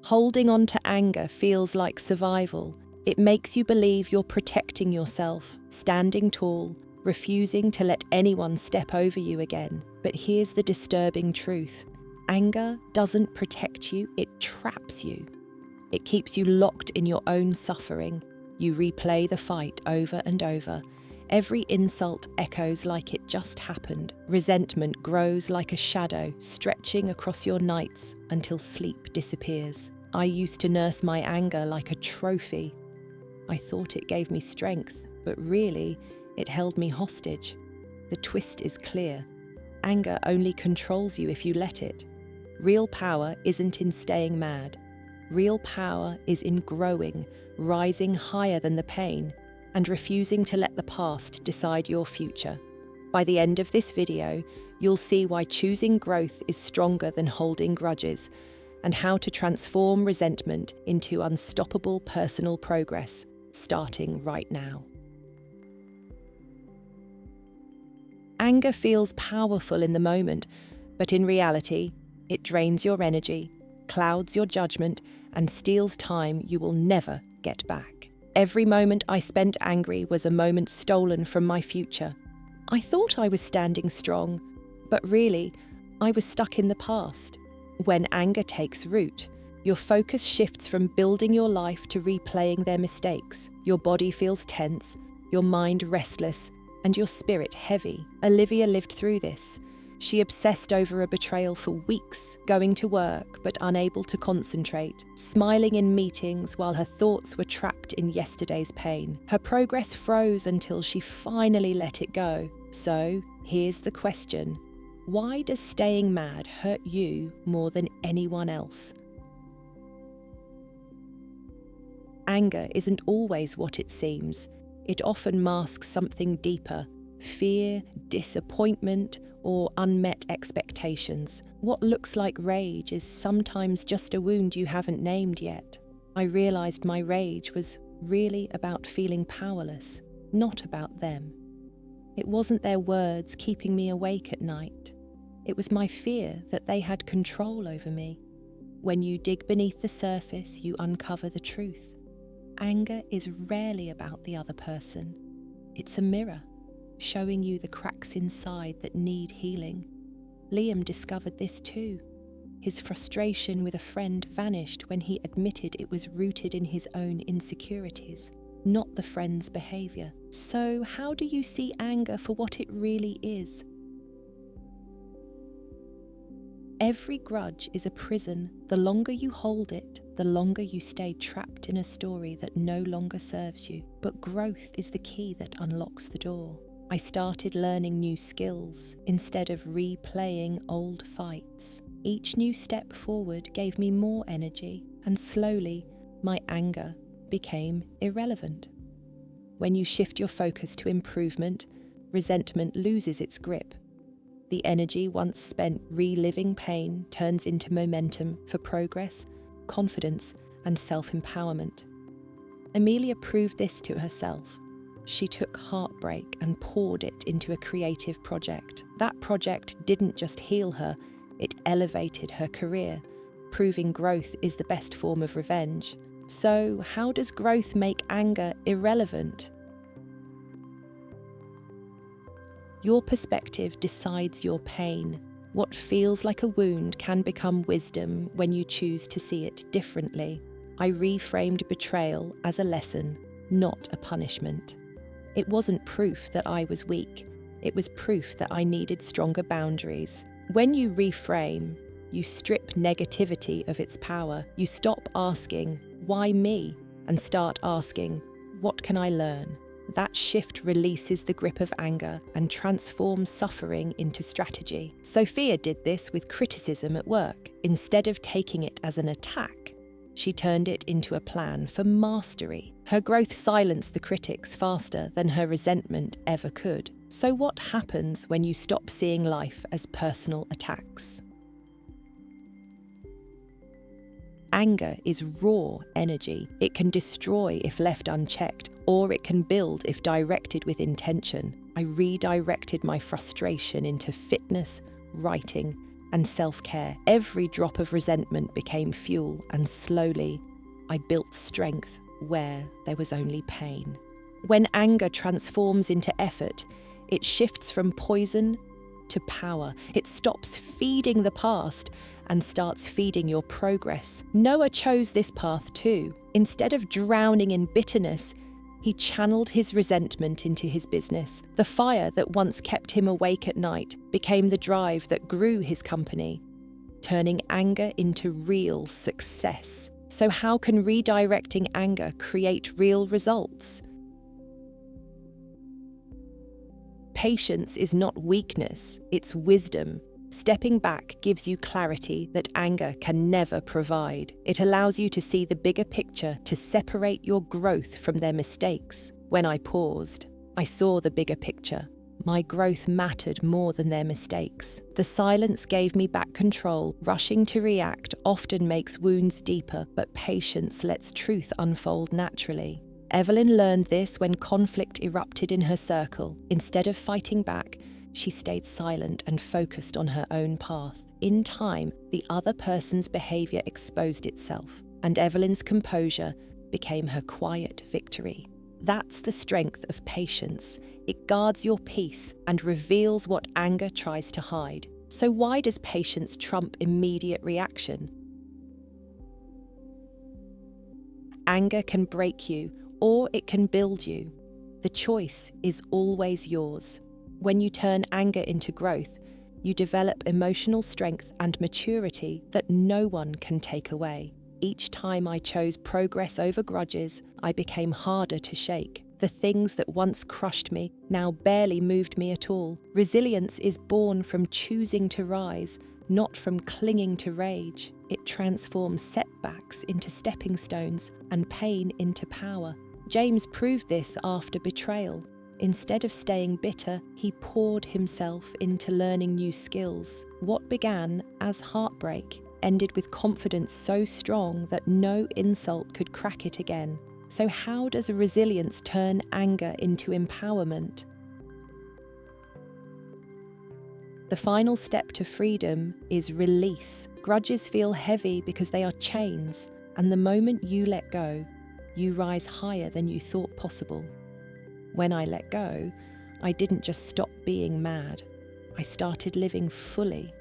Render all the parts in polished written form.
Holding on to anger feels like survival. It makes you believe you're protecting yourself, standing tall, refusing to let anyone step over you again. But here's the disturbing truth. Anger doesn't protect you, it traps you. It keeps you locked in your own suffering. You replay the fight over and over. Every insult echoes like it just happened. Resentment grows like a shadow, stretching across your nights until sleep disappears. I used to nurse my anger like a trophy. I thought it gave me strength, but really, it held me hostage. The twist is clear. Anger only controls you if you let it. Real power isn't in staying mad. Real power is in growing, rising higher than the pain, and refusing to let the past decide your future. By the end of this video, you'll see why choosing growth is stronger than holding grudges, and how to transform resentment into unstoppable personal progress, starting right now. Anger feels powerful in the moment, but in reality, it drains your energy, clouds your judgment, and steals time you will never get back. Every moment I spent angry was a moment stolen from my future. I thought I was standing strong, but really, I was stuck in the past. When anger takes root, your focus shifts from building your life to replaying their mistakes. Your body feels tense, your mind restless, and your spirit heavy. Olivia lived through this. She obsessed over a betrayal for weeks, going to work but unable to concentrate, smiling in meetings while her thoughts were trapped in yesterday's pain. Her progress froze until she finally let it go. So, here's the question. Why does staying mad hurt you more than anyone else? Anger isn't always what it seems. It often masks something deeper: fear, disappointment, or unmet expectations. What looks like rage is sometimes just a wound you haven't named yet. I realized my rage was really about feeling powerless, not about them. It wasn't their words keeping me awake at night. It was my fear that they had control over me. When you dig beneath the surface, you uncover the truth. Anger is rarely about the other person. It's a mirror, showing you the cracks inside that need healing. Liam discovered this too. His frustration with a friend vanished when he admitted it was rooted in his own insecurities, not the friend's behavior. So, how do you see anger for what it really is? Every grudge is a prison. The longer you hold it, the longer you stay trapped in a story that no longer serves you. But growth is the key that unlocks the door. I started learning new skills instead of replaying old fights. Each new step forward gave me more energy, and slowly, my anger became irrelevant. When you shift your focus to improvement, resentment loses its grip. The energy once spent reliving pain turns into momentum for progress, confidence, and self-empowerment. Amelia proved this to herself. She took heartbreak and poured it into a creative project. That project didn't just heal her, it elevated her career, proving growth is the best form of revenge. So, how does growth make anger irrelevant? Your perspective decides your pain. What feels like a wound can become wisdom when you choose to see it differently. I reframed betrayal as a lesson, not a punishment. It wasn't proof that I was weak. It was proof that I needed stronger boundaries. When you reframe, you strip negativity of its power. You stop asking, "Why me?" and start asking, "What can I learn?" That shift releases the grip of anger and transforms suffering into strategy. Sophia did this with criticism at work. Instead of taking it as an attack, she turned it into a plan for mastery. Her growth silenced the critics faster than her resentment ever could. So what happens when you stop seeing life as personal attacks? Anger is raw energy. It can destroy if left unchecked, or it can build if directed with intention. I redirected my frustration into fitness, writing, and self-care. Every drop of resentment became fuel, and slowly, I built strength where there was only pain. When anger transforms into effort, it shifts from poison to power. It stops feeding the past and starts feeding your progress. Noah chose this path too. Instead of drowning in bitterness, he channeled his resentment into his business. The fire that once kept him awake at night became the drive that grew his company, turning anger into real success. So how can redirecting anger create real results? Patience is not weakness, it's wisdom. Stepping back gives you clarity that anger can never provide. It allows you to see the bigger picture, to separate your growth from their mistakes. When I paused, I saw the bigger picture. My growth mattered more than their mistakes. The silence gave me back control. Rushing to react often makes wounds deeper, but patience lets truth unfold naturally. Evelyn learned this when conflict erupted in her circle. Instead of fighting back, she stayed silent and focused on her own path. In time, the other person's behavior exposed itself, and Evelyn's composure became her quiet victory. That's the strength of patience. It guards your peace and reveals what anger tries to hide. So why does patience trump immediate reaction? Anger can break you, or it can build you. The choice is always yours. When you turn anger into growth, you develop emotional strength and maturity that no one can take away. Each time I chose progress over grudges, I became harder to shake. The things that once crushed me now barely moved me at all. Resilience is born from choosing to rise, not from clinging to rage. It transforms setbacks into stepping stones and pain into power. James proved this after betrayal. Instead of staying bitter, he poured himself into learning new skills. What began as heartbreak ended with confidence so strong that no insult could crack it again. So how does resilience turn anger into empowerment? The final step to freedom is release. Grudges feel heavy because they are chains, and the moment you let go, you rise higher than you thought possible. When I let go, I didn't just stop being mad. I started living fully.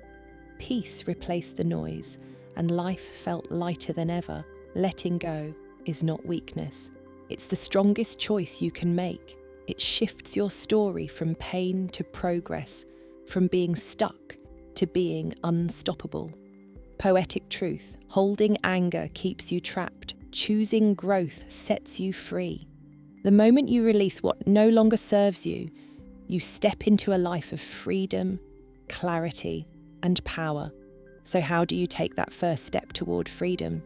Peace replaced the noise, and life felt lighter than ever. Letting go is not weakness. It's the strongest choice you can make. It shifts your story from pain to progress, from being stuck to being unstoppable. Poetic truth: holding anger keeps you trapped. Choosing growth sets you free. The moment you release what no longer serves you, you step into a life of freedom, clarity, and power. So how do you take that first step toward freedom?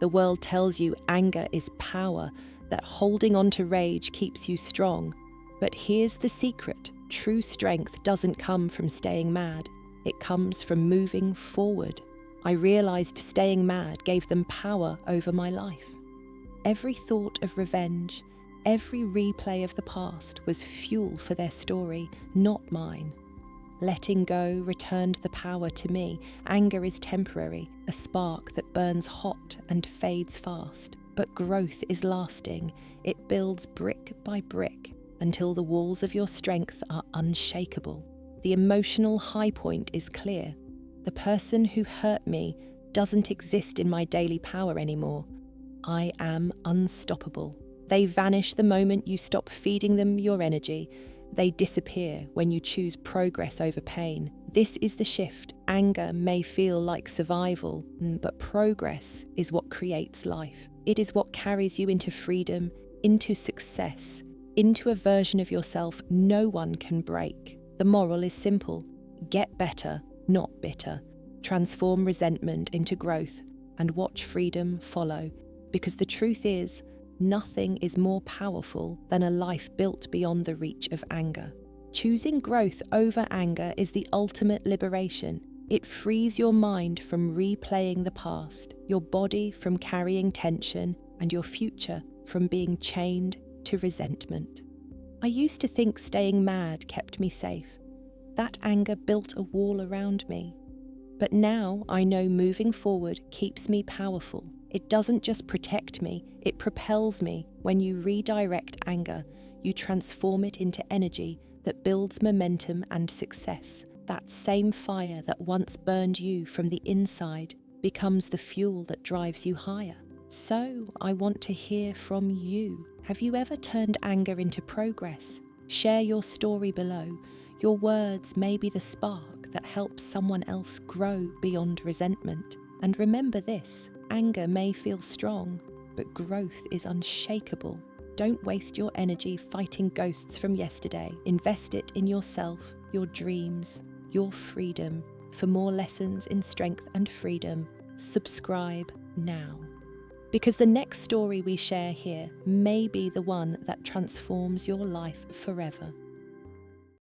The world tells you anger is power, that holding on to rage keeps you strong. But here's the secret: true strength doesn't come from staying mad. It comes from moving forward. I realized staying mad gave them power over my life. Every thought of revenge, every replay of the past was fuel for their story, not mine. Letting go returned the power to me. Anger is temporary, a spark that burns hot and fades fast. But growth is lasting. It builds brick by brick until the walls of your strength are unshakable. The emotional high point is clear. The person who hurt me doesn't exist in my daily power anymore. I am unstoppable. They vanish the moment you stop feeding them your energy. They disappear when you choose progress over pain. This is the shift. Anger may feel like survival, but progress is what creates life. It is what carries you into freedom, into success, into a version of yourself no one can break. The moral is simple: get better, not bitter. Transform resentment into growth and watch freedom follow. Because the truth is, nothing is more powerful than a life built beyond the reach of anger. Choosing growth over anger is the ultimate liberation. It frees your mind from replaying the past, your body from carrying tension, and your future from being chained to resentment. I used to think staying mad kept me safe, That anger built a wall around me. But now I know moving forward keeps me powerful. It doesn't just protect me, it propels me. When you redirect anger, you transform it into energy that builds momentum and success. That same fire that once burned you from the inside becomes the fuel that drives you higher. So, I want to hear from you. Have you ever turned anger into progress? Share your story below. Your words may be the spark that helps someone else grow beyond resentment. And remember this, anger may feel strong, but growth is unshakable. Don't waste your energy fighting ghosts from yesterday. Invest it in yourself, your dreams, your freedom. For more lessons in strength and freedom, subscribe now. Because the next story we share here may be the one that transforms your life forever.